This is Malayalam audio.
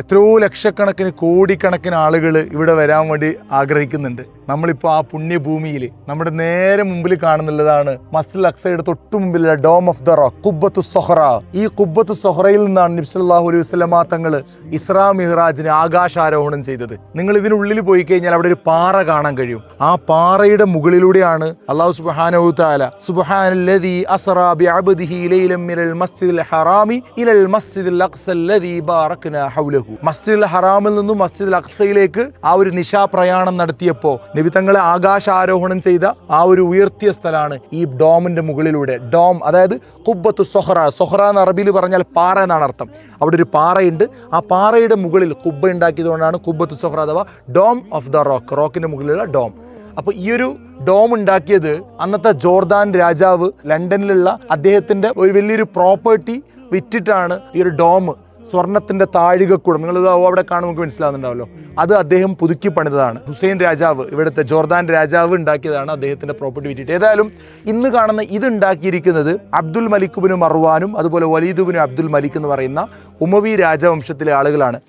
എത്രയോ ലക്ഷക്കണക്കിന് കോടിക്കണക്കിന് ആളുകൾ ഇവിടെ വരാൻ വേണ്ടി ആഗ്രഹിക്കുന്നുണ്ട്. നമ്മളിപ്പോൾ ആ പുണ്യഭൂമിയിൽ നമ്മുടെ നേരെ മുമ്പിൽ കാണുന്നുള്ളതാണ് മസ്ജിദുൽ അഖ്സയുടെ തൊട്ടു മുമ്പിലുള്ള ഡോം ഓഫ് ദ റോക്ക്, ഖുബ്ബത്തു സൊഹ്റ. ഈ ഖുബ്ബത്തു സൊഹ്റയിൽ നിന്നാണ് നബി സല്ലല്ലാഹു അലൈഹി വസല്ലമ തങ്ങൾ ഇസ്രാ മിഹ്റാജിന് ആകാശാരോഹണം ചെയ്തത്. നിങ്ങൾ ഇതിനുള്ളിൽ പോയി കഴിഞ്ഞാൽ അവിടെ ഒരു പാറ കാണാൻ കഴിയും. ആ പാറയുടെ മുകളിലൂടെയാണ് അല്ലാഹു സുബ്ഹാനഹു തആല സുബ്ഹാനല്ലദീ അസ്റാ ബിഅബ്ദിഹി ലൈലൻ മിനൽ മസ്ജിദിൽ ഹറാമി ഇലൽ മസ്ജിദിൽ അഖ്സല്ലദീ ബാറക്നാ ഹൗലഹു. മസ്ജിദുൽ ഹറാമിൽ നിന്നും മസ്ജിദുൽ അഖ്സയിലേക്ക് ആ ഒരു നിശാ പ്രയാണം നടത്തിയപ്പോൾ നബി തങ്ങളെ ആകാശാരോഹണം ചെയ്ത ആ ഒരു ഉയർത്തിയ സ്ഥലമാണ് ഈ ഡോമിന്റെ മുകളിലൂടെ. ഡോം അതായത് ഖുബ്ബത്തു സൊഹ്റ. സൊഹ്റ എന്ന് അറബിയിൽ പറഞ്ഞാൽ പാറ എന്നാണ് അർത്ഥം. അവിടെ ഒരു പാറയുണ്ട്. ആ പാറയുടെ മുകളിൽ ഖുബ്ബ ഉണ്ടാക്കിയതുകൊണ്ടാണ് ഖുബ്ബത്തു സൊഹ്റ അഥവാ ഡോം ഓഫ് ദ റോക്ക്, റോക്കിന്റെ മുകളിലുള്ള ഡോം. അപ്പൊ ഈ ഒരു ഡോം ഉണ്ടാക്കിയത് അന്നത്തെ ജോർദാൻ രാജാവ് ലണ്ടനിലുള്ള അദ്ദേഹത്തിന്റെ ഒരു വലിയൊരു പ്രോപ്പർട്ടി വിറ്റിട്ടാണ് ഈ ഒരു ഡോം, സ്വർണത്തിന്റെ താഴികക്കുടം, നിങ്ങളിത് അവിടെ കാണുമ്പോൾ നമുക്ക് മനസ്സിലാവുന്നുണ്ടാവല്ലോ, അത് അദ്ദേഹം പുതുക്കി പണിതതാണ്. ഹുസൈൻ രാജാവ്, ഇവിടുത്തെ ജോർദാൻ രാജാവ് ഉണ്ടാക്കിയതാണ് അദ്ദേഹത്തിന്റെ പ്രോപ്പർട്ടി വിറ്റിട്ട്. ഏതായാലും ഇന്ന് കാണുന്ന ഇത് ഉണ്ടാക്കിയിരിക്കുന്നത് അബ്ദുൽ മലിക് ബിൻ മർവാനും അതുപോലെ വലീദ് ബിൻ അബ്ദുൽ മലിക് എന്ന് പറയുന്ന ഉമവി രാജവംശത്തിലെ ആളുകളാണ്.